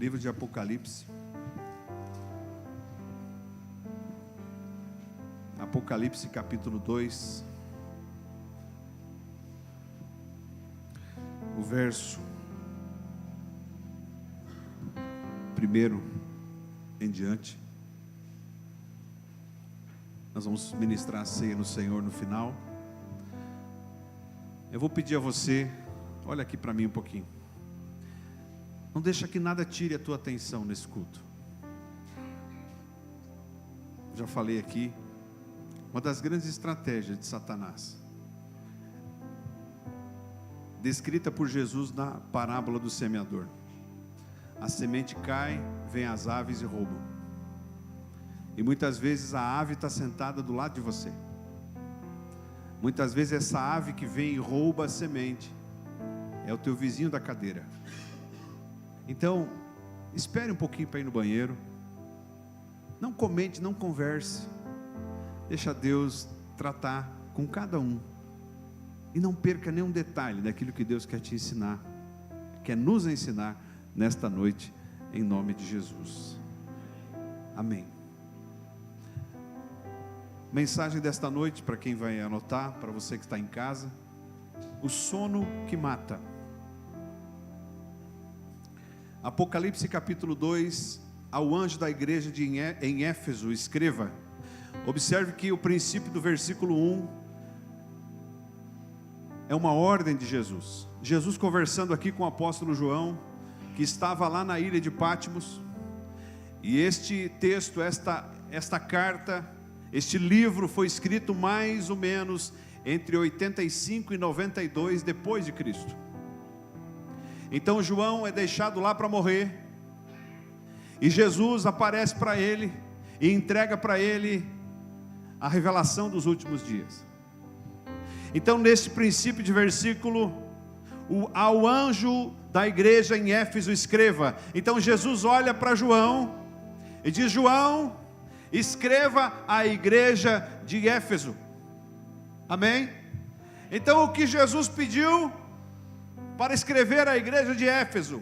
livro de Apocalipse. Apocalipse capítulo 2, o verso 1 em diante. Nós vamos ministrar a ceia no Senhor no final. Eu vou pedir a você, olha aqui para mim um pouquinho. Não deixa que nada tire a tua atenção nesse culto. Já falei aqui, uma das grandes estratégias de Satanás, descrita por Jesus na parábola do semeador. A semente cai, vem as aves e roubam. E muitas vezes a ave está sentada do lado de você. Muitas vezes essa ave que vem e rouba a semente é o teu vizinho da cadeira. Então, espere um pouquinho para ir no banheiro. Não comente, não converse. Deixa Deus tratar com cada um. E não perca nenhum detalhe daquilo que Deus quer te ensinar, quer nos ensinar nesta noite, em nome de Jesus. Amém. Mensagem desta noite, para quem vai anotar, para você que está em casa: o sono que mata. Apocalipse capítulo 2, ao anjo da igreja em Éfeso, escreva. Observe que o princípio do versículo 1 é uma ordem de Jesus. Jesus conversando aqui com o apóstolo João, que estava lá na ilha de Patmos. E este texto, esta carta, este livro foi escrito mais ou menos entre 85 e 92 depois de Cristo. Então João é deixado lá para morrer, e Jesus aparece para ele e entrega para ele a revelação dos últimos dias. Então, nesse princípio de versículo, ao anjo da igreja em Éfeso escreva. Então Jesus olha para João e diz: João, escreva à igreja de Éfeso. Amém? Então, o que Jesus pediu para escrever à igreja de Éfeso?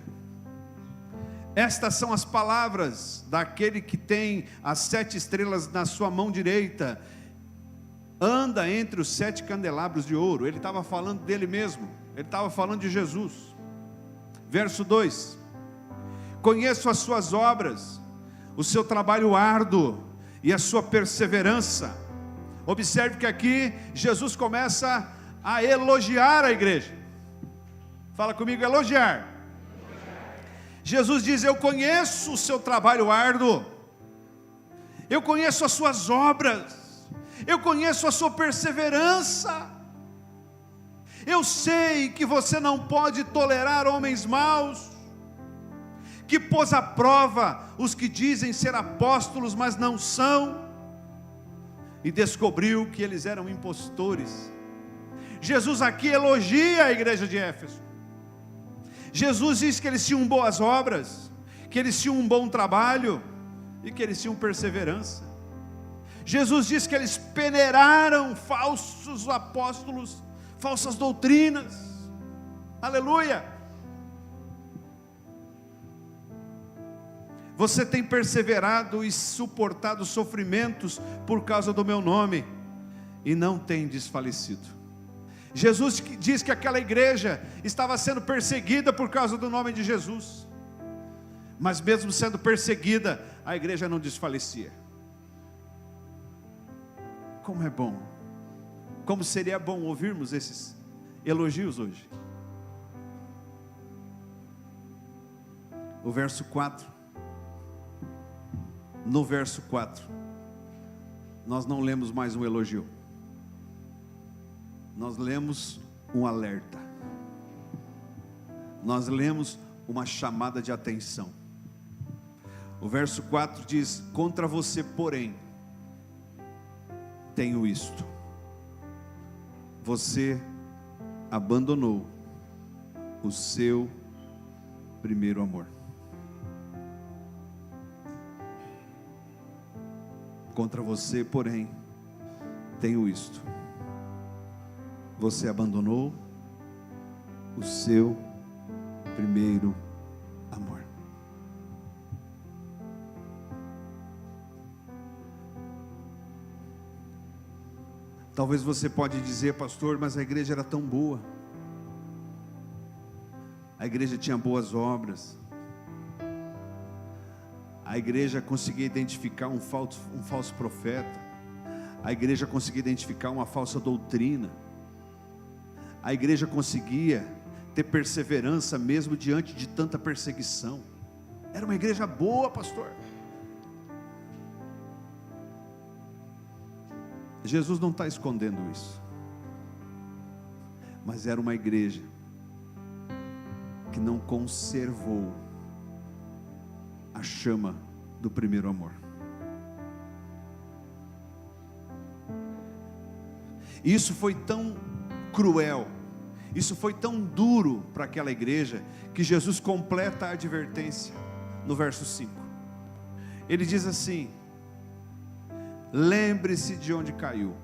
Estas são as palavras daquele que tem as 7 estrelas na sua mão direita, anda entre os 7 candelabros de ouro. Ele estava falando dele mesmo, ele estava falando de Jesus. Verso 2: conheço as suas obras, o seu trabalho árduo e a sua perseverança. Observe que aqui Jesus começa a elogiar a igreja. Fala comigo, elogiar. Jesus diz: eu conheço o seu trabalho árduo, eu conheço as suas obras, eu conheço a sua perseverança. Eu sei que você não pode tolerar homens maus, que pôs à prova os que dizem ser apóstolos, mas não são, e descobriu que eles eram impostores. Jesus aqui elogia a igreja de Éfeso. Jesus diz que eles tinham boas obras, que eles tinham um bom trabalho e que eles tinham perseverança. Jesus diz que eles peneiraram falsos apóstolos, falsas doutrinas. Aleluia! Você tem perseverado e suportado sofrimentos por causa do meu nome e não tem desfalecido. Jesus diz que aquela igreja estava sendo perseguida por causa do nome de Jesus, mas mesmo sendo perseguida, a igreja não desfalecia. Como é bom, como seria bom ouvirmos esses elogios hoje. O verso 4, no verso 4, nós não lemos mais um elogio, nós lemos um alerta, nós lemos uma chamada de atenção. O verso 4 diz: contra você, porém, tenho isto: você abandonou o seu primeiro amor. Contra você, porém, tenho isto: você abandonou o seu primeiro amor. Talvez você pode dizer, pastor, mas a igreja era tão boa. A igreja tinha boas obras. A igreja conseguia identificar um falso profeta. A igreja conseguia identificar uma falsa doutrina. A igreja conseguia ter perseverança mesmo diante de tanta perseguição. Era uma igreja boa, pastor. Jesus não está escondendo isso. Mas era uma igreja que não conservou a chama do primeiro amor. Isso foi tão cruel, isso foi tão duro para aquela igreja, que Jesus completa a advertência no verso 5. Ele diz assim: lembre-se de onde caiu,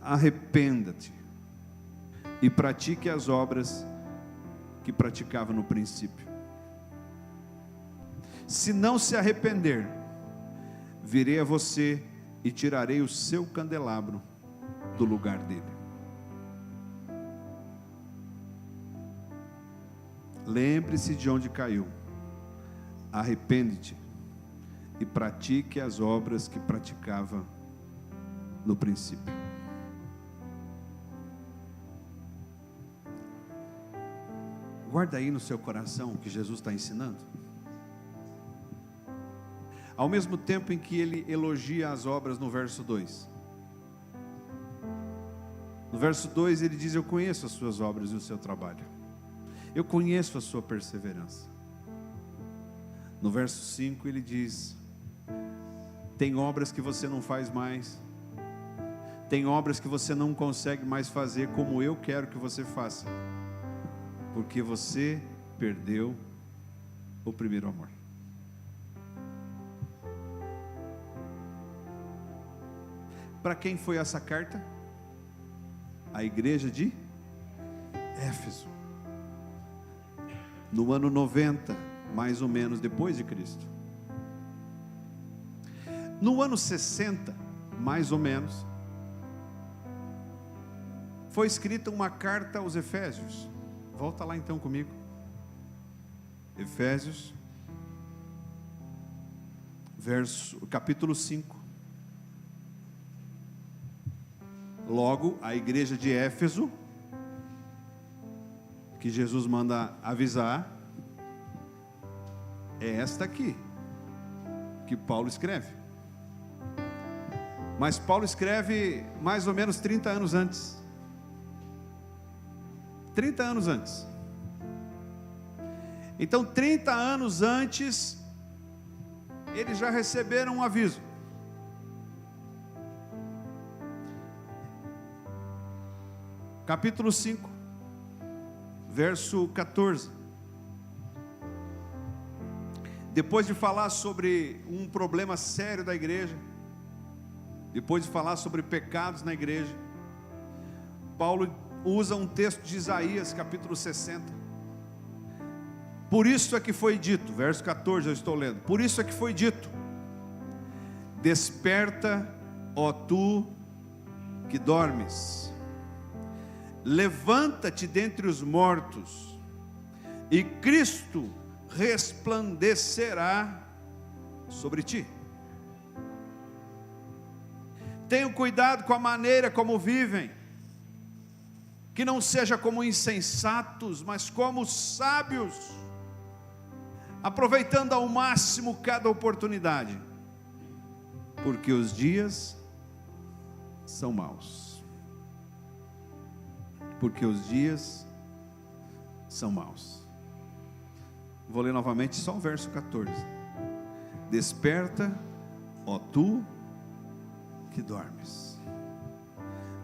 arrependa-te e pratique as obras que praticava no princípio. Se não se arrepender, virei a você e tirarei o seu candelabro do lugar dele. Lembre-se de onde caiu, arrepende-te e pratique as obras que praticava no princípio. Guarda aí no seu coração o que Jesus está ensinando. Ao mesmo tempo em que ele elogia as obras no verso 2. No verso 2 ele diz: eu conheço as suas obras e o seu trabalho. Eu conheço a sua perseverança. No verso 5 ele diz: tem obras que você não faz mais. Tem obras que você não consegue mais fazer como eu quero que você faça. Porque você perdeu o primeiro amor. Para quem foi essa carta? A igreja de Éfeso. No ano 90, mais ou menos depois de Cristo. No ano 60, mais ou menos, foi escrita uma carta aos Efésios. Volta lá então comigo. Efésios, capítulo 5. Logo, a igreja de Éfeso, que Jesus manda avisar, é esta aqui, que Paulo escreve. Mas Paulo escreve mais ou menos 30 anos antes. 30 anos antes. Então 30 anos antes, eles já receberam um aviso. Capítulo 5, verso 14. Depois de falar sobre um problema sério da igreja, depois de falar sobre pecados na igreja, Paulo usa um texto de Isaías, capítulo 60. Por isso é que foi dito, verso 14 eu estou lendo. Por isso é que foi dito: desperta, ó tu que dormes, levanta-te dentre os mortos, e Cristo resplandecerá sobre ti. Tenham cuidado com a maneira como vivem, que não seja como insensatos, mas como sábios, aproveitando ao máximo cada oportunidade, porque os dias são maus. Porque os dias são maus. Vou ler novamente só o verso 14. Desperta, ó tu que dormes,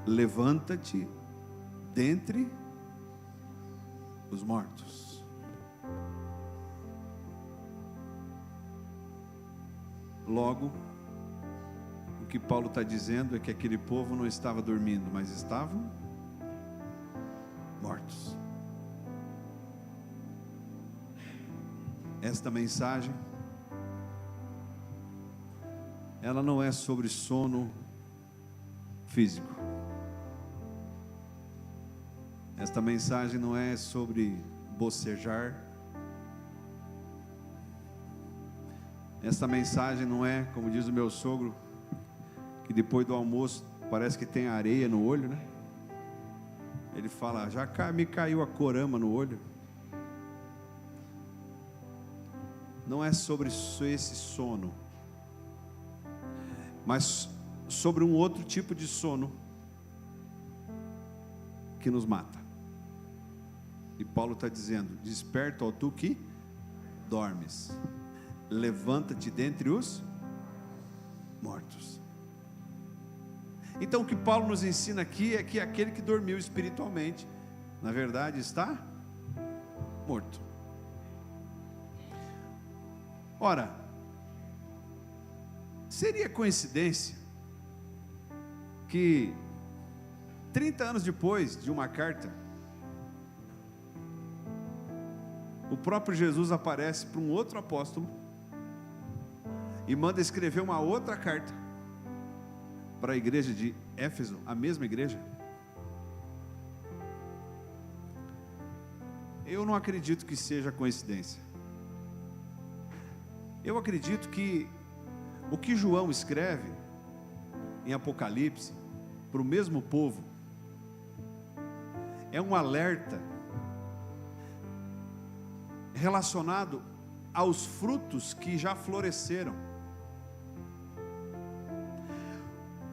levanta-te dentre os mortos. Logo, o que Paulo está dizendo é que aquele povo não estava dormindo, mas estavam mortos. Esta mensagem, ela não é sobre sono físico. Esta mensagem não é sobre bocejar. Esta mensagem não é, como diz o meu sogro, que depois do almoço parece que tem areia no olho, né? Ele fala, já me caiu a corama no olho. Não é sobre esse sono, mas sobre um outro tipo de sono que nos mata. E Paulo está dizendo, desperta, ó tu que dormes, levanta-te dentre os mortos. Então o que Paulo nos ensina aqui é que aquele que dormiu espiritualmente, na verdade está morto. Ora, seria coincidência que 30 anos depois de uma carta, o próprio Jesus aparece para um outro apóstolo e manda escrever uma outra carta para a igreja de Éfeso, a mesma igreja? Eu não acredito que seja coincidência. Eu acredito que o que João escreve em Apocalipse para o mesmo povo é um alerta relacionado aos frutos que já floresceram.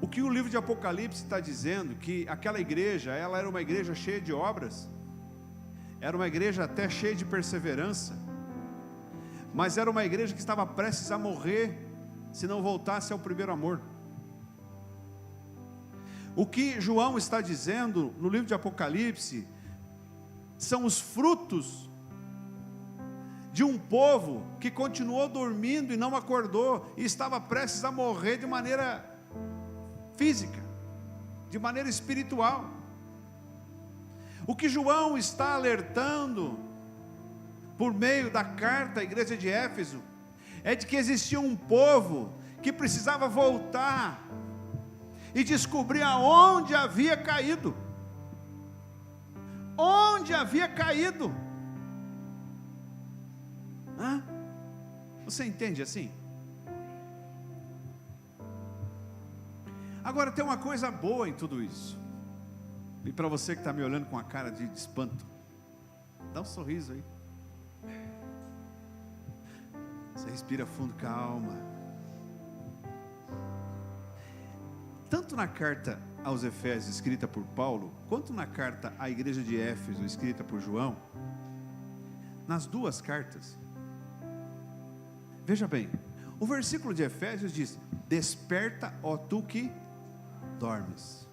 O que o livro de Apocalipse está dizendo, que aquela igreja, ela era uma igreja cheia de obras, era uma igreja até cheia de perseverança, mas era uma igreja que estava prestes a morrer, se não voltasse ao primeiro amor. O que João está dizendo no livro de Apocalipse, são os frutos de um povo que continuou dormindo e não acordou, e estava prestes a morrer de maneira física, de maneira espiritual. O que João está alertando, por meio da carta à igreja de Éfeso, é de que existia um povo que precisava voltar e descobrir aonde havia caído. Onde havia caído? Você entende assim? Agora tem uma coisa boa em tudo isso, e para você que está me olhando com a cara de espanto, dá um sorriso aí. Você respira fundo, calma. Tanto na carta aos Efésios, escrita por Paulo, quanto na carta à igreja de Éfeso, escrita por João, nas duas cartas, veja bem, o versículo de Efésios diz, desperta, ó tu que dormes,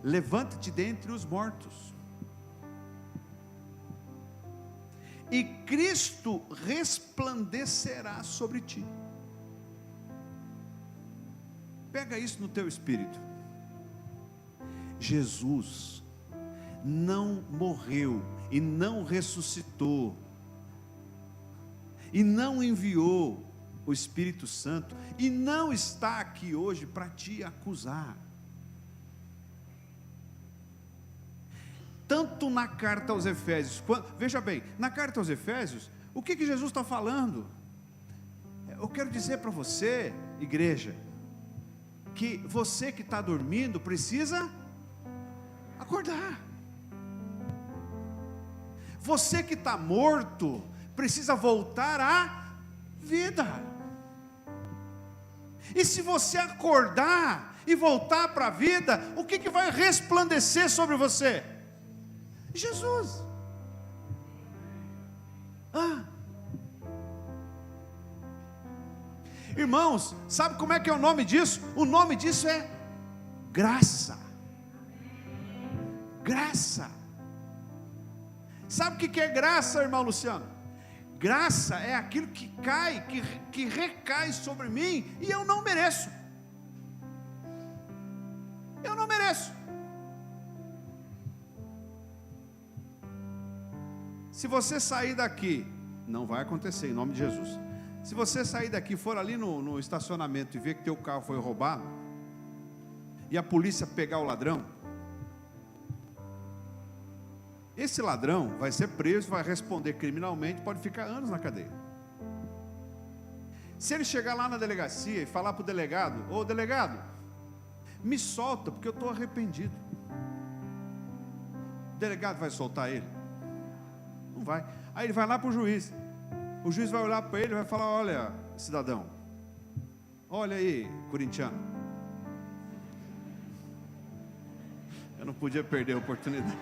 levanta-te dentre os mortos, e Cristo resplandecerá sobre ti. Pega isso no teu espírito. Jesus não morreu e não ressuscitou e não enviou o Espírito Santo e não está aqui hoje para te acusar. Tanto na carta aos Efésios, veja bem, na carta aos Efésios, o que Jesus está falando? Eu quero dizer para você, igreja, que você que está dormindo precisa acordar. Você que está morto precisa voltar à vida. E se você acordar e voltar para a vida, o que vai resplandecer sobre você? Jesus. Irmãos, sabe como é que é o nome disso? O nome disso é graça. Graça. Sabe o que é graça, irmão Luciano? Graça é aquilo que cai, que recai sobre mim e eu não mereço. Eu não mereço. Se você sair daqui, não vai acontecer em nome de Jesus. Se você sair daqui e for ali no estacionamento e ver que teu carro foi roubado, e a polícia pegar o ladrão, esse ladrão vai ser preso, vai responder criminalmente, pode ficar anos na cadeia. Se ele chegar lá na delegacia e falar para o delegado: ô delegado, me solta porque eu estou arrependido, o delegado vai soltar ele? Não vai. Aí ele vai lá para o juiz vai olhar para ele e vai falar: olha, cidadão, olha aí, corintiano, eu não podia perder a oportunidade.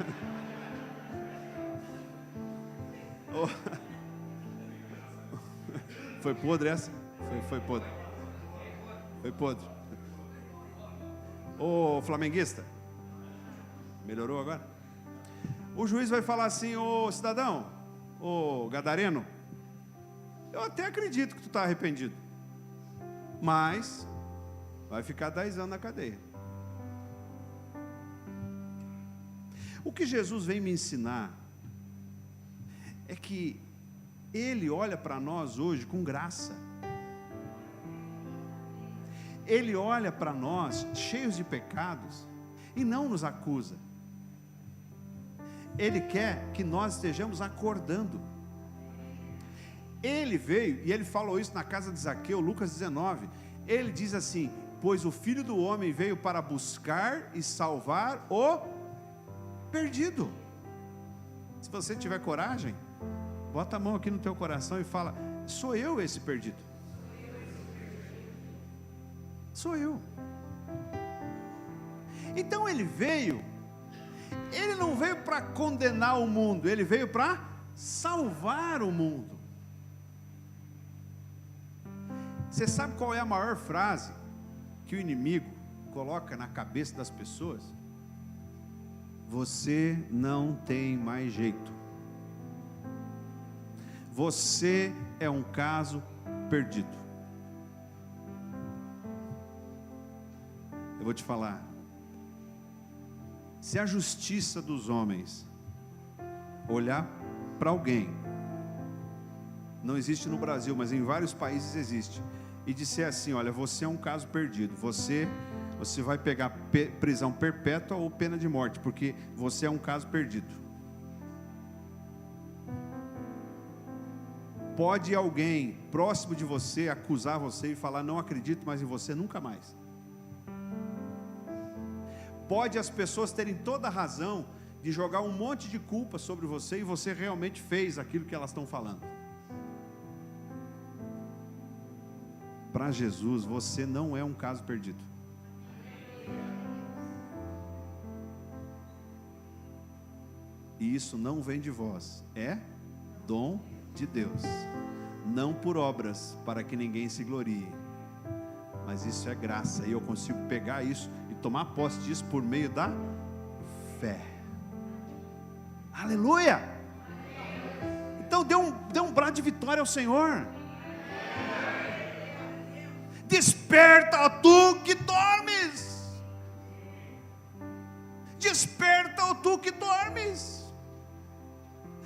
Oh. Foi podre essa? Foi podre. Foi podre. Ô flamenguista, melhorou agora? O juiz vai falar assim: ô cidadão, ô gadareno, eu até acredito que tu está arrependido, mas vai ficar 10 anos na cadeia. O que Jesus vem me ensinar é que Ele olha para nós hoje com graça. Ele olha para nós cheios de pecados e não nos acusa. Ele quer que nós estejamos acordando. Ele veio, e Ele falou isso na casa de Zaqueu, Lucas 19, Ele diz assim: pois o Filho do Homem veio para buscar e salvar o perdido. Se você tiver coragem, bota a mão aqui no teu coração e fala: sou eu esse perdido. Sou eu. Então Ele veio, Ele não veio para condenar o mundo, Ele veio para salvar o mundo. Você sabe qual é a maior frase que o inimigo coloca na cabeça das pessoas? Você não tem mais jeito. Você é um caso perdido. Eu vou te falar, se a justiça dos homens olhar para alguém, não existe no Brasil, mas em vários países existe, e disser assim: olha, você é um caso perdido, você vai pegar prisão perpétua ou pena de morte, porque você é um caso perdido. Pode alguém próximo de você acusar você e falar: não acredito mais em você nunca mais. Pode as pessoas terem toda a razão de jogar um monte de culpa sobre você, e você realmente fez aquilo que elas estão falando. Para Jesus, você não é um caso perdido. E isso não vem de vós, é dom de Deus, não por obras, para que ninguém se glorie, mas isso é graça, e eu consigo pegar isso e tomar posse disso por meio da fé. Aleluia! Então dê um brado de vitória ao Senhor. Desperta, ó tu que dormes. Desperta, ó tu que dormes.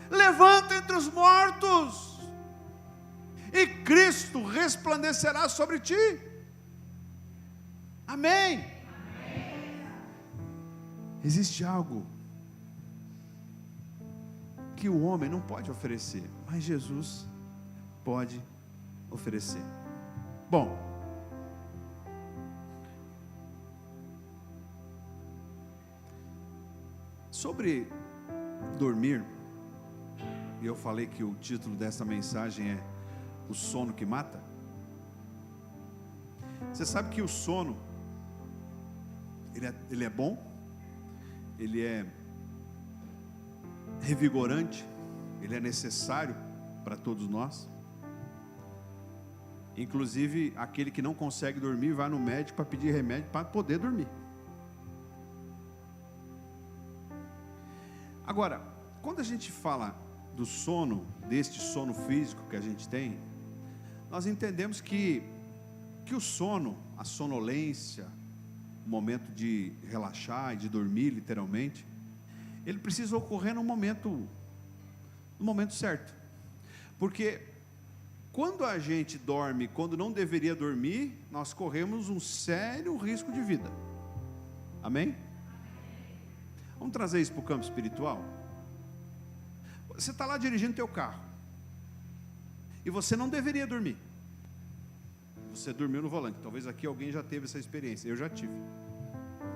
Levanta entre os mortos, e Cristo resplandecerá sobre ti. Amém. Existe algo que o homem não pode oferecer, mas Jesus pode oferecer. Bom, sobre dormir, e eu falei que o título dessa mensagem é O Sono que Mata. Você sabe que o sono, ele é bom, ele é revigorante, ele é necessário para todos nós. Inclusive, aquele que não consegue dormir vai no médico para pedir remédio para poder dormir. Agora, quando a gente fala do sono, deste sono físico que a gente tem, nós entendemos que o sono, a sonolência, o momento de relaxar e de dormir literalmente, ele precisa ocorrer no momento certo. Porque quando a gente dorme, quando não deveria dormir, nós corremos um sério risco de vida. Amém? Vamos trazer isso para o campo espiritual? Você está lá dirigindo teu carro, e você não deveria dormir. Você dormiu no volante. Talvez aqui alguém já teve essa experiência. Eu já tive.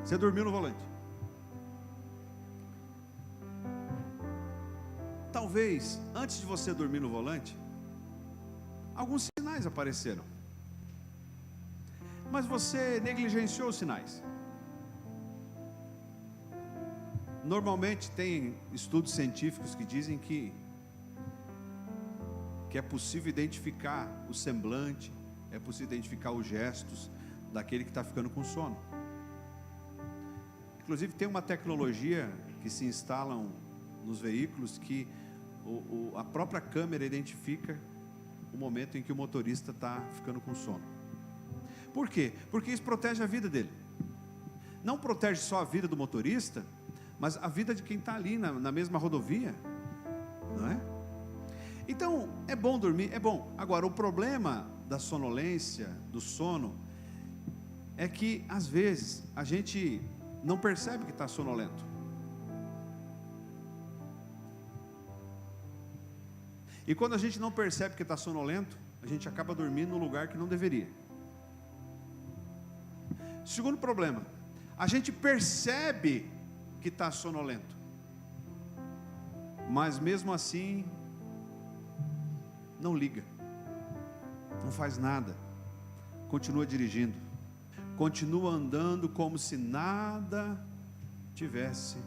Você dormiu no volante. Talvez, antes de você dormir no volante, alguns sinais apareceram, mas você negligenciou os sinais. Normalmente tem estudos científicos que dizem que é possível identificar o semblante, é possível identificar os gestos daquele que está ficando com sono. Inclusive tem uma tecnologia que se instala nos veículos que a própria câmera identifica o momento em que o motorista está ficando com sono. Por quê? Porque isso protege a vida dele. Não protege só a vida do motorista, mas a vida de quem está ali na mesma rodovia, não é? Então, é bom dormir, é bom. Agora, o problema da sonolência, do sono, é que às vezes a gente não percebe que está sonolento. E quando a gente não percebe que está sonolento, a gente acaba dormindo num lugar que não deveria. Segundo problema, a gente percebe que está sonolento, mas mesmo assim não liga, não faz nada, continua dirigindo, continua andando como se nada tivesse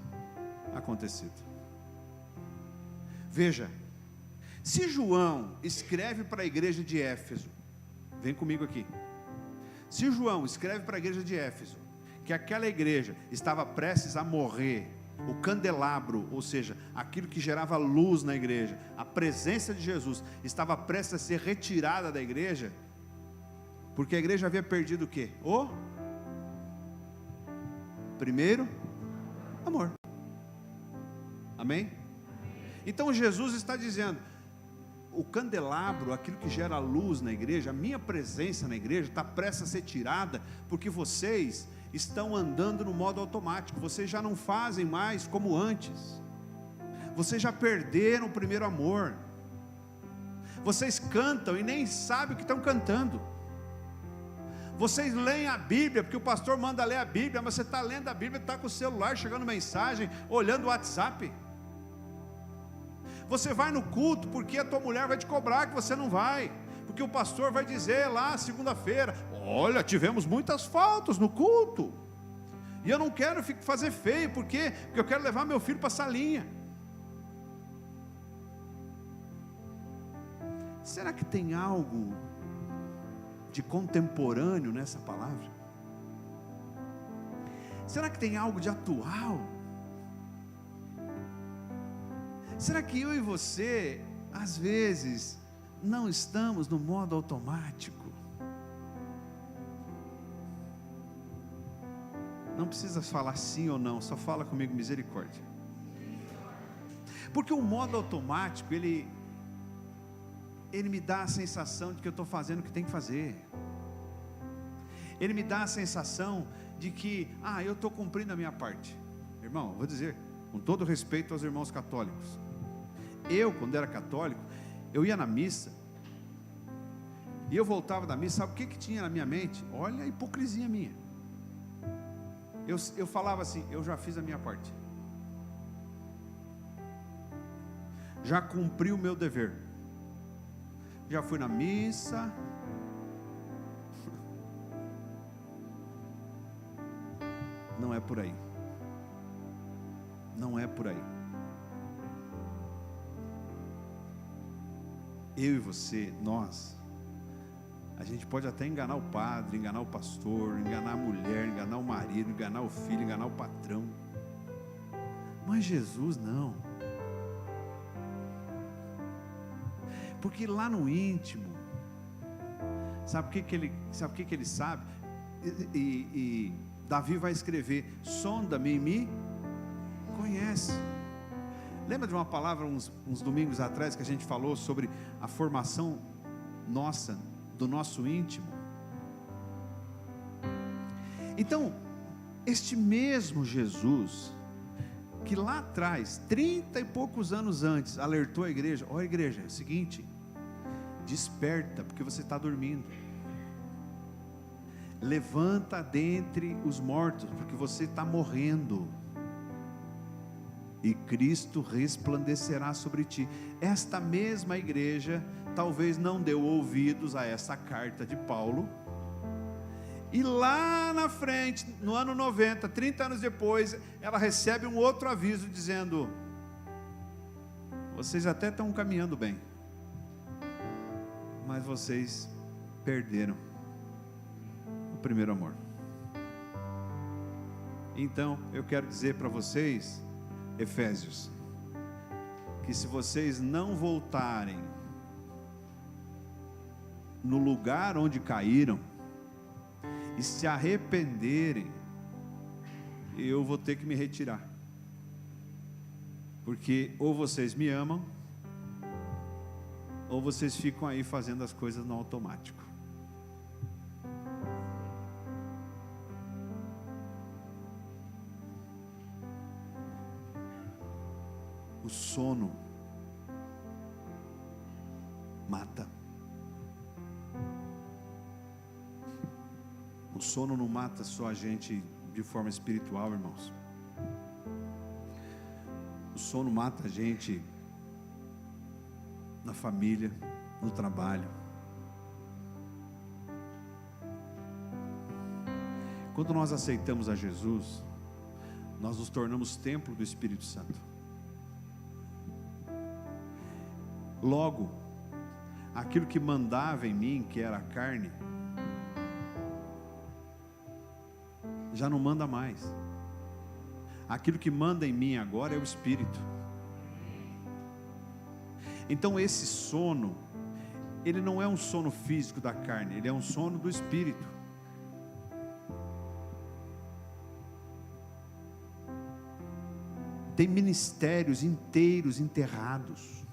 acontecido. Veja, se João escreve para a igreja de Éfeso, vem comigo aqui. Se João escreve para a igreja de Éfeso que aquela igreja estava prestes a morrer, o candelabro, ou seja, aquilo que gerava luz na igreja, a presença de Jesus estava prestes a ser retirada da igreja, porque a igreja havia perdido o quê? O primeiro amor. Amém? Então Jesus está dizendo, o candelabro, aquilo que gera luz na igreja, a minha presença na igreja está prestes a ser tirada, porque vocês estão andando no modo automático, vocês já não fazem mais como antes, vocês já perderam o primeiro amor, vocês cantam e nem sabem o que estão cantando, vocês leem a Bíblia, porque o pastor manda ler a Bíblia, mas você está lendo a Bíblia, está com o celular, chegando mensagem, olhando o WhatsApp. Você vai no culto porque a tua mulher vai te cobrar que você não vai, porque o pastor vai dizer lá segunda-feira, olha, tivemos muitas faltas no culto, e eu não quero fazer feio, porque eu quero levar meu filho para a salinha. Será que tem algo de contemporâneo nessa palavra? Será que tem algo de atual? Será que eu e você, às vezes, não estamos no modo automático? Não precisa falar sim ou não, só fala comigo, misericórdia. Porque o modo automático, ele me dá a sensação de que eu estou fazendo o que tem que fazer. Ele me dá a sensação de que, eu estou cumprindo a minha parte. Irmão, vou dizer, com todo respeito aos irmãos católicos, eu, quando era católico, eu ia na missa, e eu voltava da missa, sabe o que tinha na minha mente? Olha a hipocrisia minha. Eu falava assim, eu já fiz a minha parte, já cumpri o meu dever, já fui na missa, não é por aí, não é por aí. Eu e você, nós, a gente pode até enganar o padre, enganar o pastor, enganar a mulher, enganar o marido, enganar o filho, enganar o patrão, mas Jesus não. Porque lá no íntimo, sabe o que ele sabe? E Davi vai escrever, sonda-me e me conhece. Lembra de uma palavra uns domingos atrás que a gente falou sobre a formação nossa, do nosso íntimo? Então, Este mesmo Jesus, que lá atrás, 30 e poucos anos antes, alertou a igreja: ó igreja, é o seguinte, desperta, porque você está dormindo. Levanta dentre os mortos, porque você está morrendo. E Cristo resplandecerá sobre ti. Esta mesma igreja talvez não deu ouvidos a essa carta de Paulo. E lá na frente, no ano 90, 30 anos depois, ela recebe um outro aviso dizendo: vocês até estão caminhando bem, mas vocês perderam o primeiro amor. Então, eu quero dizer para vocês, Efésios, que se vocês não voltarem no lugar onde caíram, e se arrependerem, eu vou ter que me retirar, porque ou vocês me amam, ou vocês ficam aí fazendo as coisas no automático. O sono mata. O sono não mata só a gente de forma espiritual, irmãos. O sono mata a gente na família, no trabalho. Quando nós aceitamos a Jesus, nós nos tornamos templo do Espírito Santo. Logo, aquilo que mandava em mim, que era a carne, já não manda mais. Aquilo que manda em mim agora é o Espírito. Então esse sono, ele não é um sono físico da carne, ele é um sono do Espírito. Tem ministérios inteiros enterrados.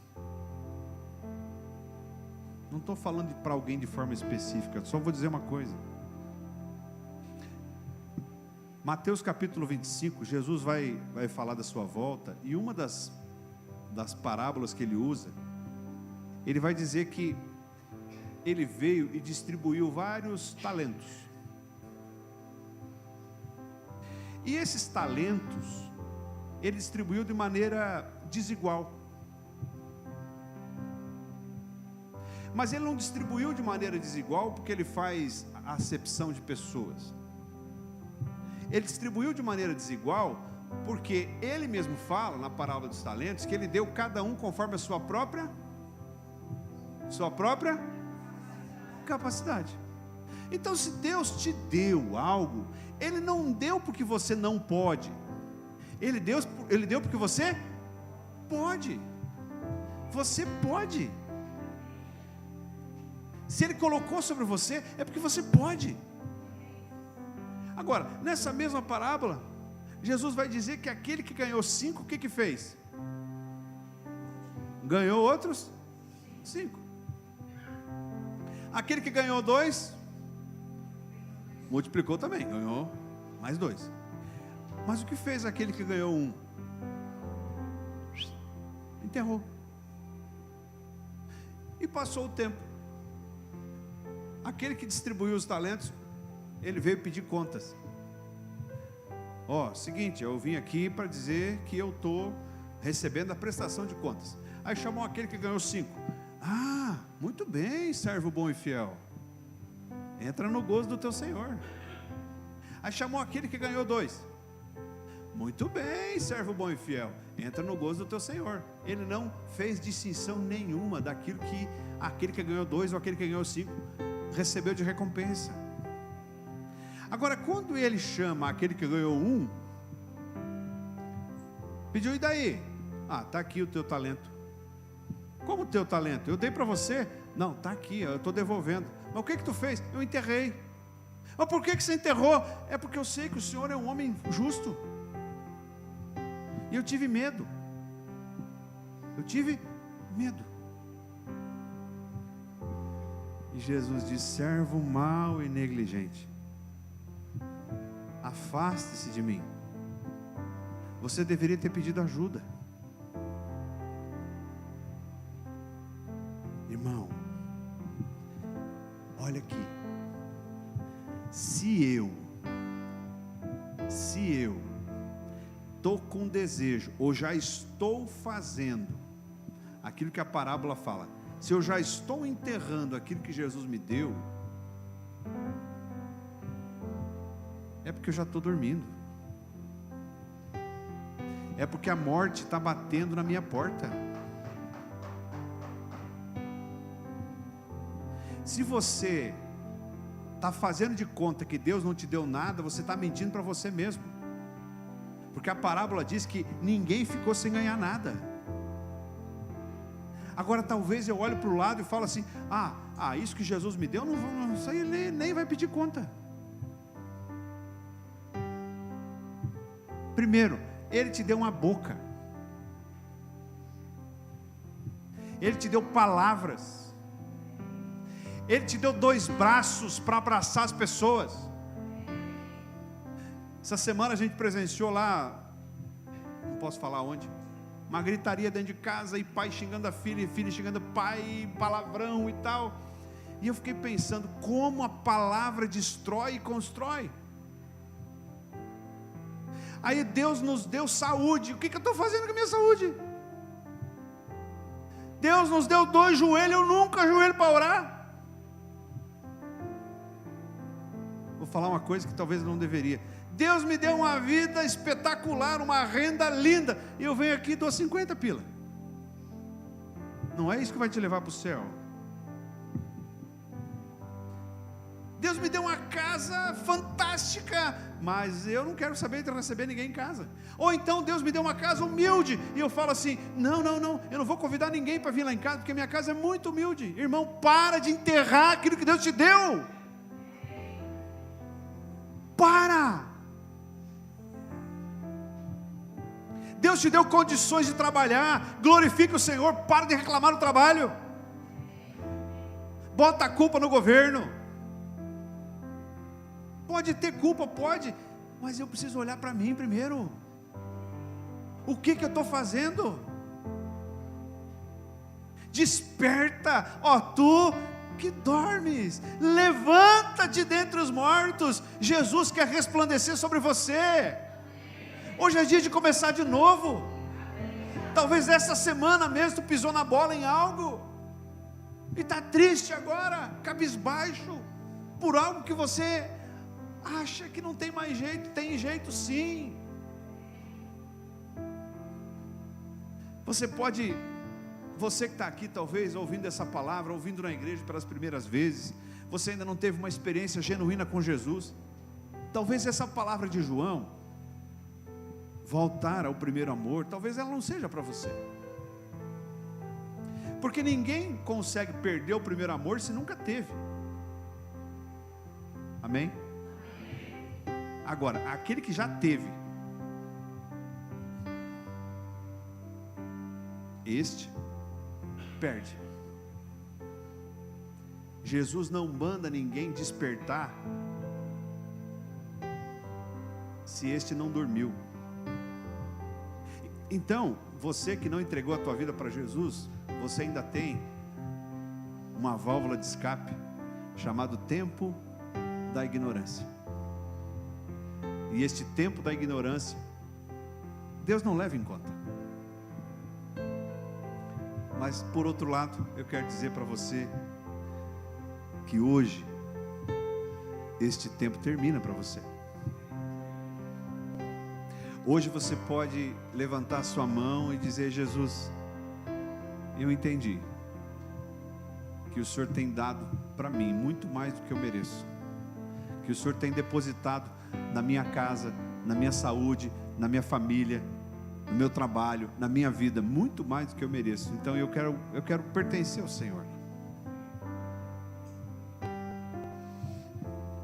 Não estou falando para alguém de forma específica, só vou dizer uma coisa. Mateus capítulo 25, Jesus vai falar da sua volta, e uma das parábolas que ele usa, ele vai dizer que ele veio e distribuiu vários talentos. E esses talentos, ele distribuiu de maneira desigual. Mas ele não distribuiu de maneira desigual porque ele faz acepção de pessoas. Ele distribuiu de maneira desigual porque ele mesmo fala na parábola dos talentos que ele deu cada um conforme a sua própria capacidade. Então, se Deus te deu algo, Ele não deu porque você não pode, Ele deu porque você pode. Você pode. Se Ele colocou sobre você, é porque você pode. Agora, nessa mesma parábola, Jesus vai dizer que aquele que ganhou 5, o que fez? Ganhou outros 5. Aquele que ganhou 2, multiplicou também, ganhou mais 2. Mas o que fez aquele que ganhou 1? Enterrou. E passou o tempo. Aquele que distribuiu os talentos, ele veio pedir contas. Seguinte, eu vim aqui para dizer que eu estou recebendo a prestação de contas. Aí chamou aquele que ganhou 5. Muito bem, servo bom e fiel, entra no gozo do teu Senhor. Aí chamou aquele que ganhou 2. Muito bem, servo bom e fiel, entra no gozo do teu Senhor. Ele não fez distinção nenhuma daquilo que aquele que ganhou 2 ou aquele que ganhou 5 recebeu de recompensa. Agora, quando ele chama aquele que ganhou 1, pediu: e daí? Está aqui o teu talento. Como o teu talento? Eu dei para você? Não, está aqui, eu estou devolvendo. Mas o que tu fez? Eu enterrei. Mas por que você enterrou? É porque eu sei que o Senhor é um homem justo. E eu tive medo. E Jesus diz: servo mau e negligente. A afaste-se de mim. Você deveria ter pedido ajuda. Irmão, olha aqui. Se eu estou com desejo, ou já estou fazendo aquilo que a parábola fala, se eu já estou enterrando aquilo que Jesus me deu, é porque eu já estou dormindo, é porque a morte está batendo na minha porta. Se você está fazendo de conta que Deus não te deu nada, você está mentindo para você mesmo, porque a parábola diz que ninguém ficou sem ganhar nada. Agora talvez eu olhe para o lado e falo assim, isso que Jesus me deu, não sei, ele nem vai pedir conta. Primeiro, Ele te deu uma boca, Ele te deu palavras, Ele te deu 2 braços para abraçar as pessoas. Essa semana a gente presenciou lá, não posso falar onde, uma gritaria dentro de casa, e pai xingando a filha, e filha xingando o pai, palavrão e tal. E eu fiquei pensando, como a palavra destrói e constrói. Aí Deus nos deu saúde. O que eu estou fazendo com a minha saúde? Deus nos deu 2 joelhos, eu nunca ajoelho para orar. Vou falar uma coisa que talvez eu não deveria. Deus me deu uma vida espetacular, uma renda linda, e eu venho aqui e dou 50 pila. Não é isso que vai te levar para o céu. Deus me deu uma casa fantástica, mas eu não quero saber de receber ninguém em casa. Ou então Deus me deu uma casa humilde, e eu falo assim, não, eu não vou convidar ninguém para vir lá em casa, porque minha casa é muito humilde. Irmão, para de enterrar aquilo que Deus te deu. Para. Deus te deu condições de trabalhar, glorifique o Senhor, para de reclamar do trabalho, bota a culpa no governo. Pode ter culpa, pode, mas eu preciso olhar para mim primeiro. O que eu estou fazendo? Desperta, ó tu que dormes, levanta-te dentre os mortos. Jesus quer resplandecer sobre você. Hoje é dia de começar de novo. Talvez essa semana mesmo tu pisou na bola em algo, e está triste agora, cabisbaixo, por algo que você acha que não tem mais jeito. Tem jeito sim. Você que está aqui talvez ouvindo essa palavra, ouvindo na igreja pelas primeiras vezes, você ainda não teve uma experiência genuína com Jesus. Talvez essa palavra de João, voltar ao primeiro amor, talvez ela não seja para você, porque ninguém consegue perder o primeiro amor se nunca teve. Amém? Agora, aquele que já teve, este perde. Jesus não manda ninguém despertar se este não dormiu. Então, você que não entregou a tua vida para Jesus, você ainda tem uma válvula de escape chamado tempo da ignorância. E este tempo da ignorância, Deus não leva em conta. Mas por outro lado, eu quero dizer para você que hoje este tempo termina para você. Hoje você pode levantar a sua mão e dizer: Jesus, eu entendi que o Senhor tem dado para mim muito mais do que eu mereço, que o Senhor tem depositado na minha casa, na minha saúde, na minha família, no meu trabalho, na minha vida, muito mais do que eu mereço. Então eu quero pertencer ao Senhor.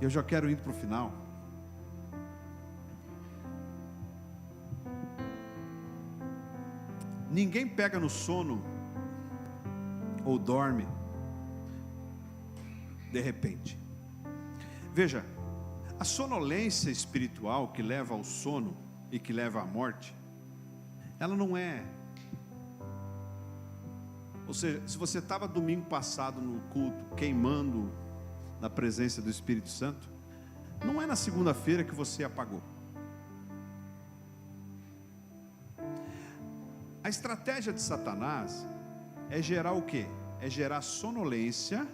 Eu já quero ir para o final. Ninguém pega no sono ou dorme de repente. Veja, A sonolência espiritual que leva ao sono e que leva à morte, ela não é... Ou seja, se você estava domingo passado no culto, queimando na presença do Espírito Santo, não é na segunda-feira que você apagou. A estratégia de Satanás é gerar o quê? É gerar sonolência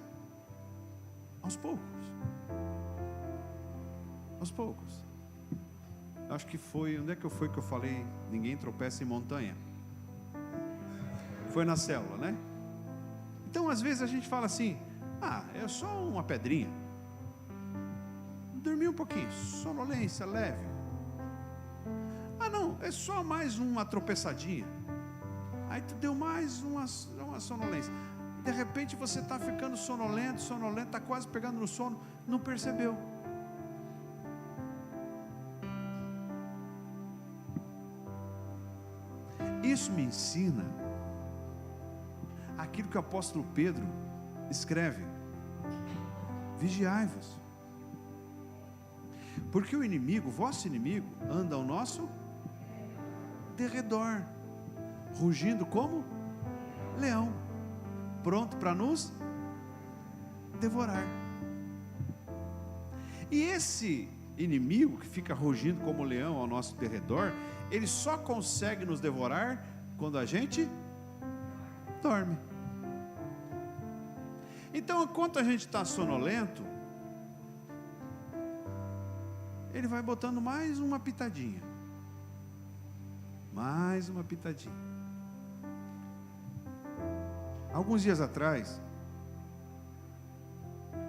aos poucos. Aos poucos. Acho que foi, onde é que eu falei, ninguém tropeça em montanha? Foi na célula, né? Então às vezes a gente fala assim, é só uma pedrinha. Dormi um pouquinho, sonolência leve. Não, é só mais uma tropeçadinha. Aí tu deu mais uma sonolência. De repente você está ficando sonolento, está quase pegando no sono, não percebeu. Isso me ensina aquilo que o apóstolo Pedro escreve: vigiai-vos, porque o inimigo, vosso inimigo, anda ao nosso derredor, rugindo como leão, pronto para nos devorar. E esse inimigo que fica rugindo como leão ao nosso derredor, ele só consegue nos devorar quando a gente dorme. Então, enquanto a gente está sonolento, ele vai botando mais uma pitadinha. Mais uma pitadinha. Alguns dias atrás,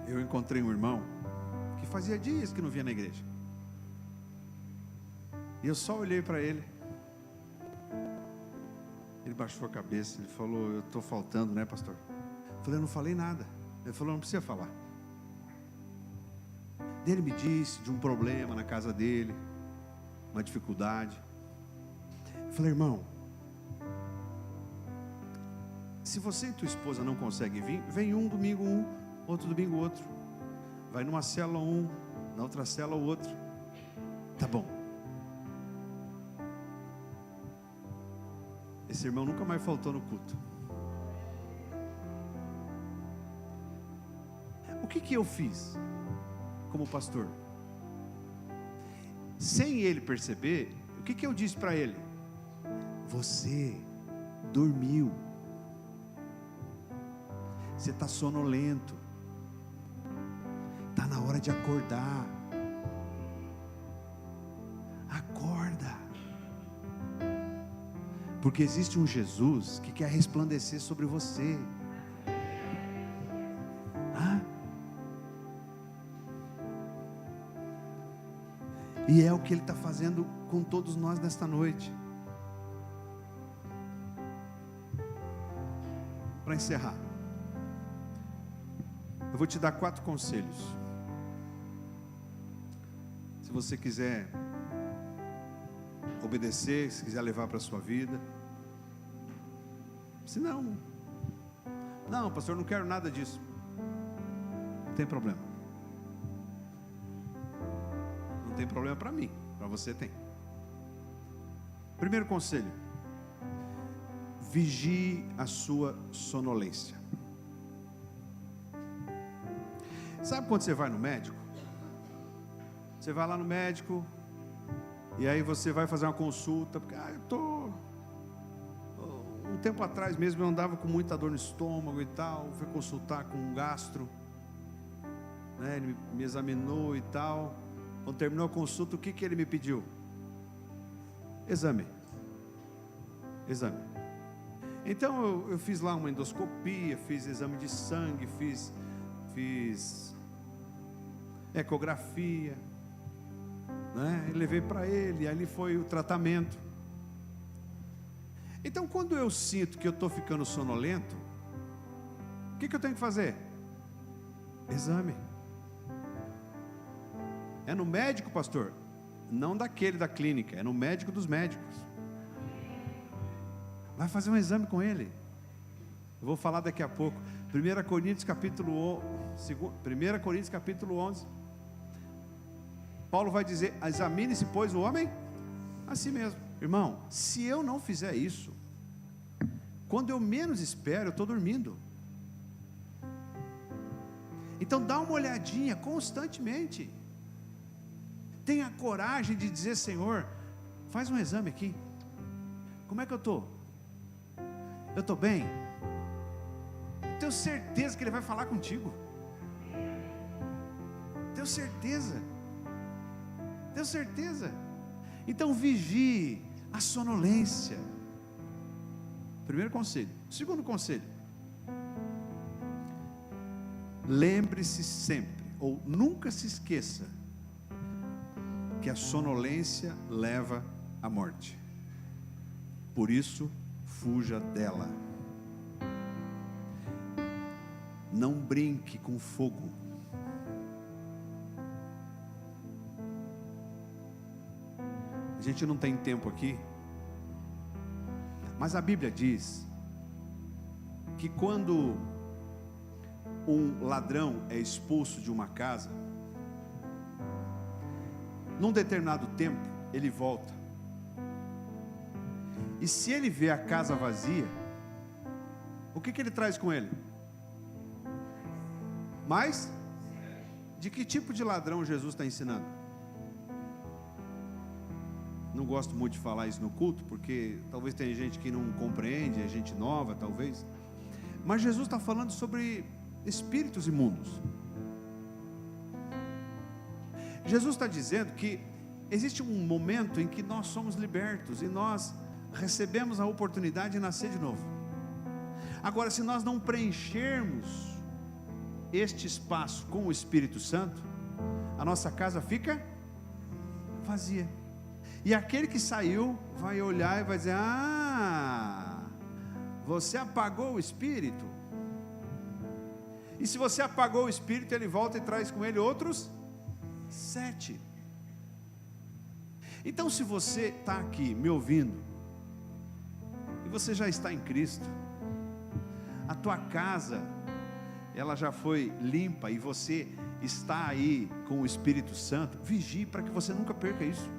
eu encontrei um irmão que fazia dias que não vinha na igreja. E eu só olhei para ele. Ele baixou a cabeça, ele falou: eu estou faltando, né, pastor? Eu falei: eu não falei nada. Ele falou: não precisa falar. Ele me disse de um problema na casa dele, uma dificuldade. Eu falei: irmão, se você e tua esposa não conseguem vir, vem um domingo outro domingo outro. Vai numa célula na outra célula outro. Tá bom. Esse irmão nunca mais faltou no culto. O que eu fiz como pastor? Sem ele perceber, o que eu disse para ele? Você dormiu. Você está sonolento. Está na hora de acordar. Acorda. Porque existe um Jesus que quer resplandecer sobre você. E é o que Ele está fazendo com todos nós nesta noite. Para encerrar, eu vou te dar 4 conselhos. Se você quiser obedecer, se quiser levar para a sua vida. Se não, pastor, não quero nada disso. Não tem problema. Não tem problema para mim, para você tem. Primeiro conselho: vigie a sua sonolência. Sabe quando você vai no médico? Você vai lá no médico, e aí você vai fazer uma consulta, porque um tempo atrás mesmo eu andava com muita dor no estômago e tal, fui consultar com um gastro, né? Ele me examinou e tal. Quando terminou a consulta, o que ele me pediu? Exame. Então eu fiz lá uma endoscopia, fiz exame de sangue, fiz ecografia, né? E levei para ele, ali foi o tratamento. Então, quando eu sinto que eu estou ficando sonolento, o que eu tenho que fazer? Exame. É no médico, pastor? Não daquele da clínica, é no médico dos médicos. Vai fazer um exame com ele. Eu vou falar daqui a pouco. 1 Coríntios capítulo 11. Paulo vai dizer: examine-se, pois, o homem a si mesmo. Irmão, se eu não fizer isso, quando eu menos espero, eu estou dormindo. Então dá uma olhadinha constantemente. Tenha coragem de dizer: Senhor, faz um exame aqui. Como é que eu estou? Eu estou bem? Tenho certeza que Ele vai falar contigo. Tenho certeza. Tenho certeza. Então vigie a sonolência. Primeiro conselho. Segundo conselho: lembre-se sempre, ou nunca se esqueça, que a sonolência leva à morte. Por isso, fuja dela. Não brinque com fogo. A gente não tem tempo aqui, mas a Bíblia diz que quando um ladrão é expulso de uma casa, num determinado tempo ele volta, e se ele vê a casa vazia, o que ele traz com ele? Mas de que tipo de ladrão Jesus está ensinando? Não gosto muito de falar isso no culto, porque talvez tenha gente que não compreende, é gente nova talvez, mas Jesus está falando sobre espíritos imundos. Jesus está dizendo que existe um momento em que nós somos libertos, e nós recebemos a oportunidade de nascer de novo. Agora, se nós não preenchermos este espaço com o Espírito Santo, a nossa casa fica vazia, e aquele que saiu vai olhar e vai dizer: ah, você apagou o Espírito. E se você apagou o Espírito, ele volta e traz com ele outros 7. Então, se você está aqui me ouvindo, e você já está em Cristo, a tua casa, ela já foi limpa, e você está aí com o Espírito Santo, vigie para que você nunca perca isso,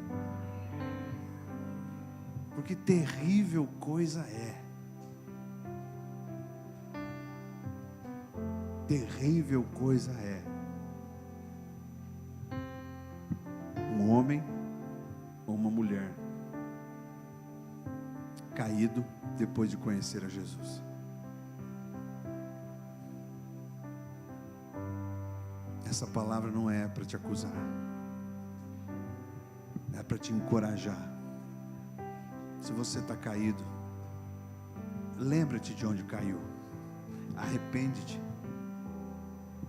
porque terrível coisa é, terrível coisa é um homem ou uma mulher caído depois de conhecer a Jesus. Essa palavra não é para te acusar, é para te encorajar. Se você está caído, lembra-te de onde caiu, arrepende-te,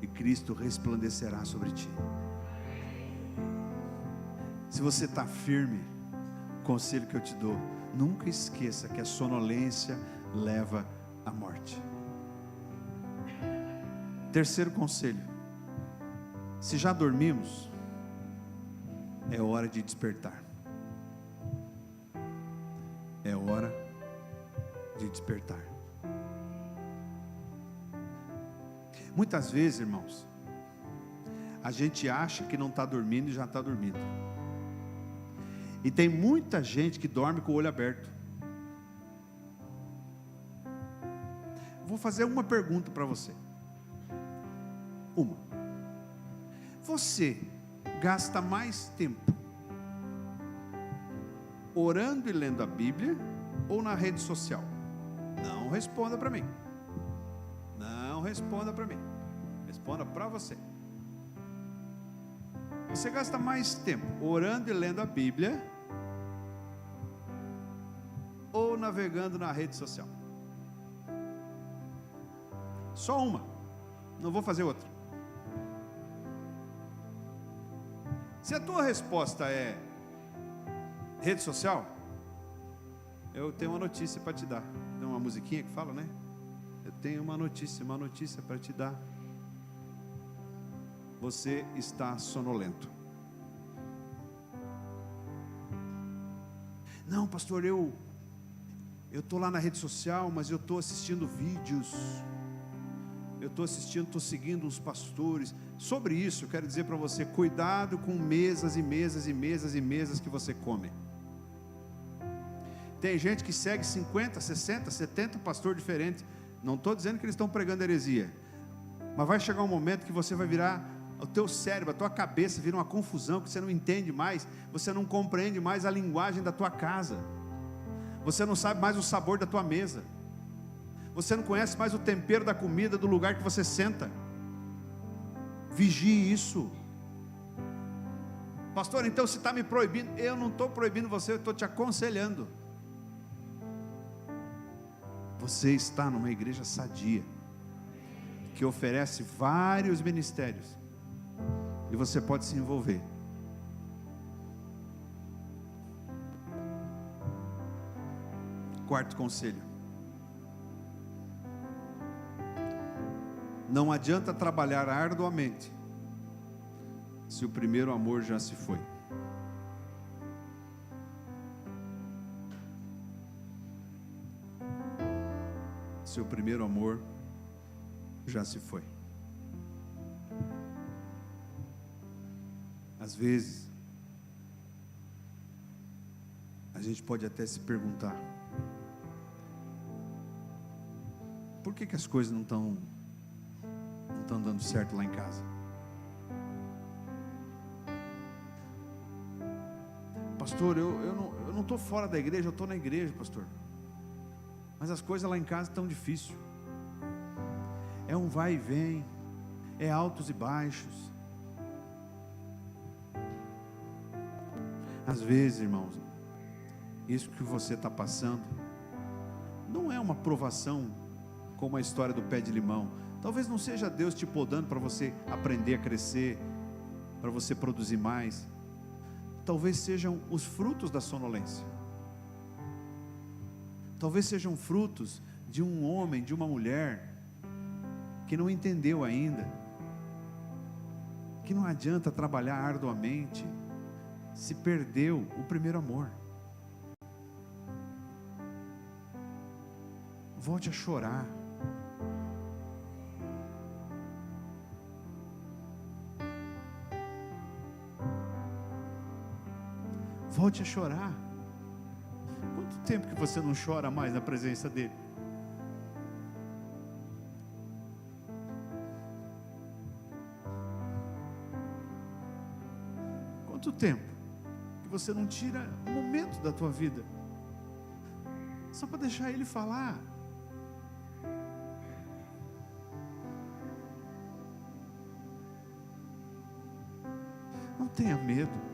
e Cristo resplandecerá sobre ti. Se você está firme, o conselho que eu te dou: nunca esqueça que a sonolência leva à morte. Terceiro conselho: se já dormimos, é hora de despertar. É hora de despertar. Muitas vezes, irmãos, a gente acha que não está dormindo e já está dormindo. E tem muita gente que dorme com o olho aberto. Vou fazer uma pergunta para você. Uma. Você gasta mais tempo orando e lendo a Bíblia ou na rede social? Não responda para mim. Não responda para mim. Responda para você. Você gasta mais tempo orando e lendo a Bíblia ou navegando na rede social? Só uma. Não vou fazer outra. Se a tua resposta é rede social, eu tenho uma notícia para te dar. Tem uma musiquinha que fala, né? Eu tenho uma notícia para te dar. Você está sonolento. Não, pastor, eu estou lá na rede social, mas eu estou assistindo vídeos eu estou assistindo, estou seguindo uns pastores. Sobre isso, eu quero dizer para você: cuidado com mesas e mesas e mesas e mesas que você come. Tem gente que segue 50, 60, 70 pastores diferentes. Não estou dizendo que eles estão pregando heresia, mas vai chegar um momento que você vai virar, o teu cérebro, a tua cabeça vira uma confusão, que você não entende mais, você não compreende mais a linguagem da tua casa, você não sabe mais o sabor da tua mesa, você não conhece mais o tempero da comida do lugar que você senta. Vigie isso. Pastor, então você está me proibindo? Eu não estou proibindo você, eu estou te aconselhando. Você está numa igreja sadia, que oferece vários ministérios, e você pode se envolver. Quarto conselho: não adianta trabalhar arduamente se o primeiro amor já se foi. Se o primeiro amor já se foi. Às vezes, a gente pode até se perguntar: por que as coisas não estão dando certo lá em casa? Pastor, eu não estou fora da igreja, eu estou na igreja, pastor. Mas as coisas lá em casa estão difíceis. É um vai e vem, é altos e baixos. Às vezes, irmãos, isso que você está passando não é uma provação como a história do pé de limão. Talvez não seja Deus te podando para você aprender a crescer, para você produzir mais. Talvez sejam os frutos da sonolência. Talvez sejam frutos de um homem, de uma mulher que não entendeu ainda que não adianta trabalhar arduamente se perdeu o primeiro amor. Volte a chorar. Volte a chorar. Quanto tempo que você não chora mais na presença dele? Quanto tempo que você não tira um momento da tua vida só para deixar ele falar? Não tenha medo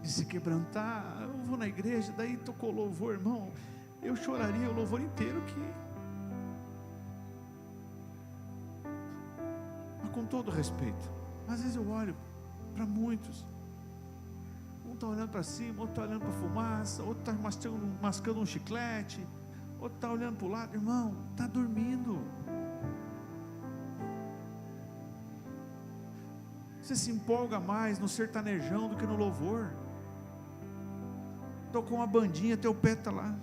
de se quebrantar. Eu vou na igreja, daí tocou louvor, irmão, eu choraria o louvor inteiro aqui. Mas com todo respeito, às vezes eu olho para muitos, um está olhando para cima, outro está olhando para a fumaça, outro está mascando um chiclete, outro está olhando para o lado. Irmão, está dormindo. Você se empolga mais no sertanejão do que no louvor. Tocou uma bandinha, teu pé está lá.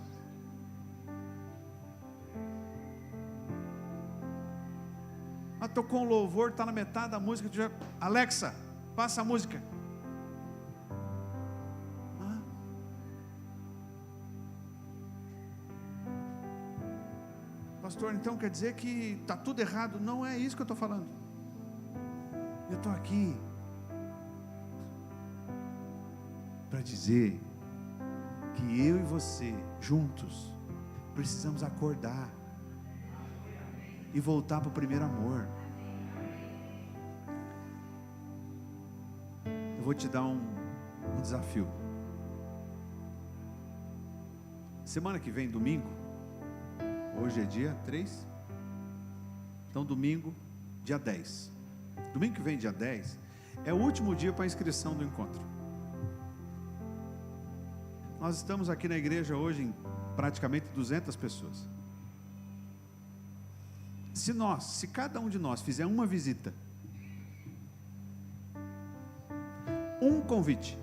Ah, tocou um louvor, está na metade da música, tu já... Alexa, passa a música. Ah. Pastor, então quer dizer que está tudo errado? Não é isso que eu estou falando. Eu estou aqui para dizer que eu e você, juntos, precisamos acordar e voltar para o primeiro amor. Eu vou te dar um desafio. Semana que vem, domingo, hoje é dia 3, então domingo, dia 10. Domingo que vem, dia 10, é o último dia para a inscrição do encontro. Nós estamos aqui na igreja hoje em praticamente 200 pessoas. Se cada um de nós fizer uma visita, um convite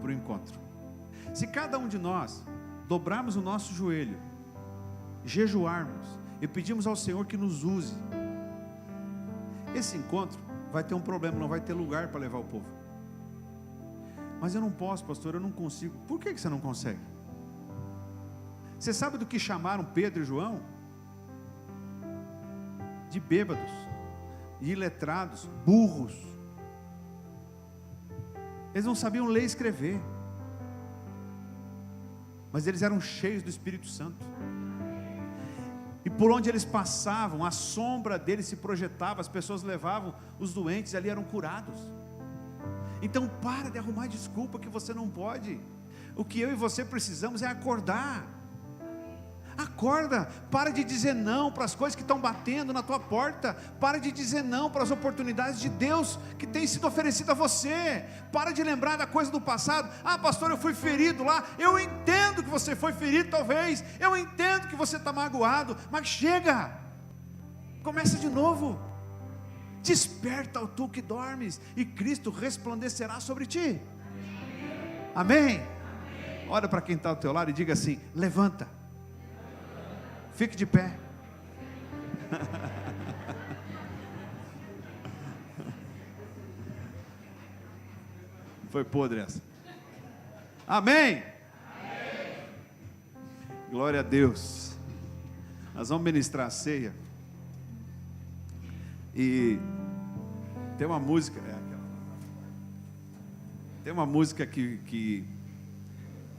para o encontro, se cada um de nós dobrarmos o nosso joelho, jejuarmos e pedimos ao Senhor que nos use. Esse encontro vai ter um problema, não vai ter lugar para levar o povo. Mas eu não posso, pastor, eu não consigo. Por que você não consegue? Você sabe do que chamaram Pedro e João? De bêbados, iletrados, burros. Eles não sabiam ler e escrever, mas eles eram cheios do Espírito Santo. E por onde eles passavam, a sombra deles se projetava, as pessoas levavam os doentes e ali eram curados. Então para de arrumar desculpa que você não pode. O que eu e você precisamos é acordar. Acorda, para de dizer não para as coisas que estão batendo na tua porta. Para de dizer não para as oportunidades de Deus que têm sido oferecidas a você. Para de lembrar da coisa do passado. Ah, pastor, eu fui ferido lá. Eu entendo que você foi ferido talvez. Eu entendo que você está magoado. Mas chega, começa de novo. Desperta, ó tu que dormes, e Cristo resplandecerá sobre ti. Amém? Olha para quem está ao teu lado e diga assim: levanta. Fique de pé. Foi podre essa. Amém? Amém. Glória a Deus. Nós vamos ministrar a ceia. E tem uma música, que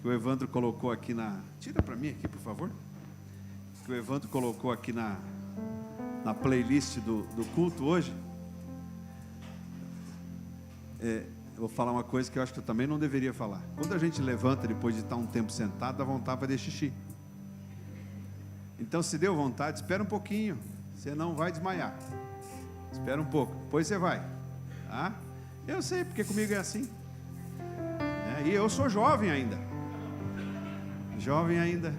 o Evandro colocou aqui na... Tira para mim aqui, por favor. Que o Evandro colocou aqui na playlist do culto hoje. Eu vou falar uma coisa que eu acho que eu também não deveria falar. Quando a gente levanta depois de estar um tempo sentado, dá vontade para dar xixi. Então, se deu vontade, espera um pouquinho, você não vai desmaiar. Espera um pouco, depois você vai. Tá? Eu sei, porque comigo é assim. E eu sou jovem ainda. Jovem ainda,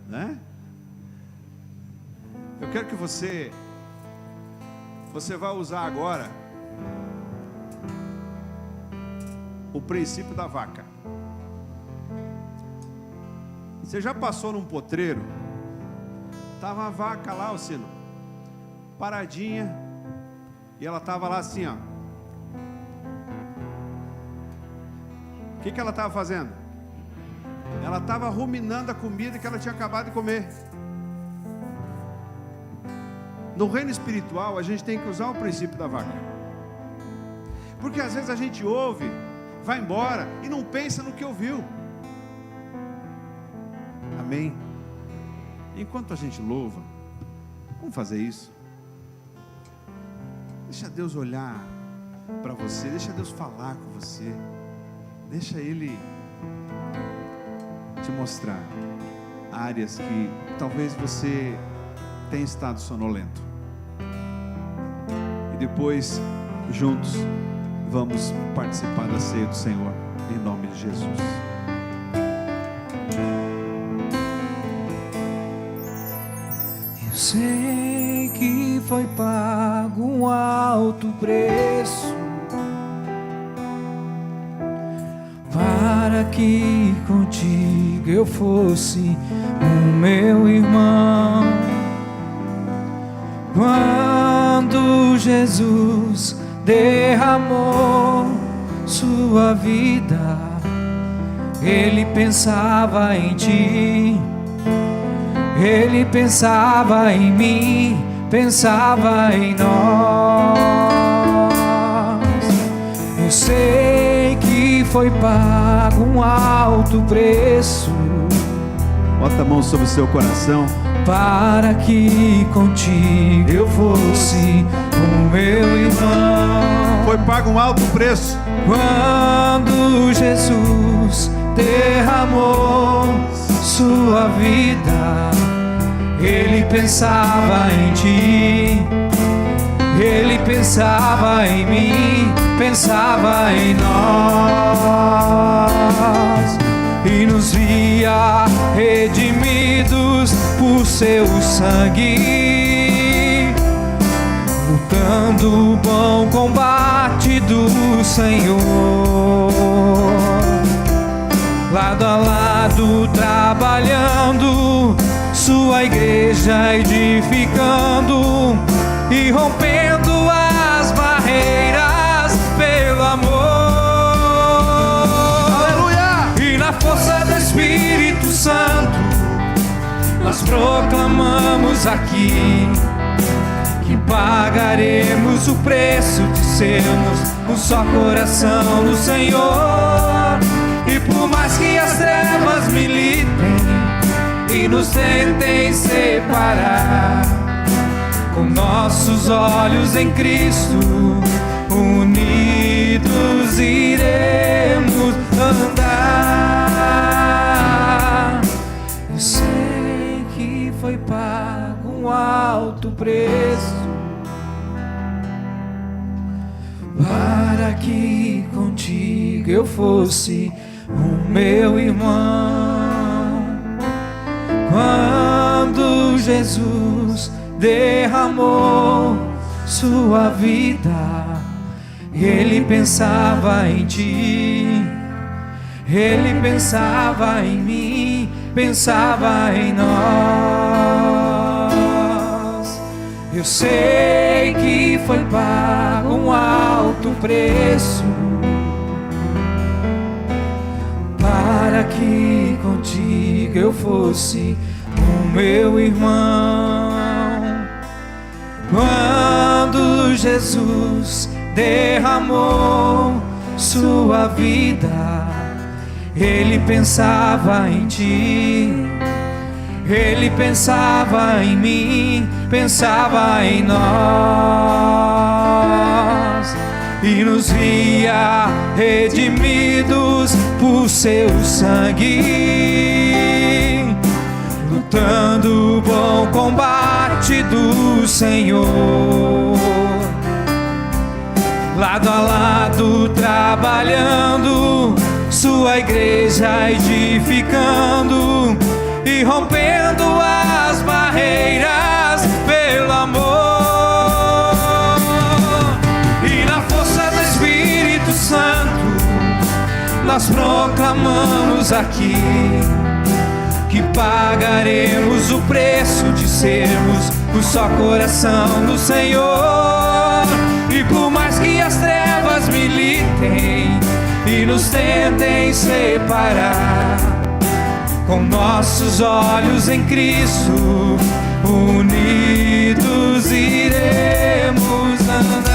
né? Eu quero que você vai usar agora o princípio da vaca. Você já passou num potreiro? Estava a vaca lá, Alcino, paradinha, e ela estava lá assim, ó. O que ela estava fazendo? Ela estava ruminando a comida que ela tinha acabado de comer. No reino espiritual, a gente tem que usar o princípio da vaca. Porque às vezes a gente ouve, vai embora e não pensa no que ouviu. Amém? Enquanto a gente louva, vamos fazer isso. Deixa Deus olhar para você, deixa Deus falar com você, deixa Ele te mostrar áreas que talvez você tenha estado sonolento. E depois, juntos, vamos participar da ceia do Senhor, em nome de Jesus. Eu sei que foi pago um alto preço para que contigo eu fosse o meu irmão. Quando Jesus derramou sua vida, Ele pensava em ti, Ele pensava em mim, pensava em nós. Eu sei que foi pago um alto preço. Bota a mão sobre o seu coração. Para que contigo eu fosse o meu irmão. Foi pago um alto preço. Quando Jesus derramou sua vida, Ele pensava em ti, Ele pensava em mim, pensava em nós, e nos via redimidos por seu sangue, lutando o bom combate do Senhor, lado a lado trabalhando sua igreja, edificando e rompendo as barreiras pelo amor. Aleluia! E na força do Espírito Santo nós proclamamos aqui que pagaremos o preço de sermos um só coração no Senhor. E por mais que as trevas militem e nos tentem separar, com nossos olhos em Cristo, unidos iremos andar. Eu sei que foi pago um alto preço para que contigo eu fosse o meu irmão. Quando Jesus derramou sua vida, ele pensava em ti, ele pensava em mim, pensava em nós. Eu sei que foi pago um alto preço para que contigo eu fosse o meu irmão. Quando Jesus derramou sua vida, ele pensava em ti, ele pensava em mim, pensava em nós, e nos via redimidos por seu sangue, lutando o bom combate do Senhor, lado a lado trabalhando, sua igreja edificando e rompendo as barreiras pelo amor. E na força do Espírito Santo nós proclamamos aqui que pagaremos o preço de sermos o só coração do Senhor. E por mais que as trevas militem e nos tentem separar, com nossos olhos em Cristo, unidos iremos andar.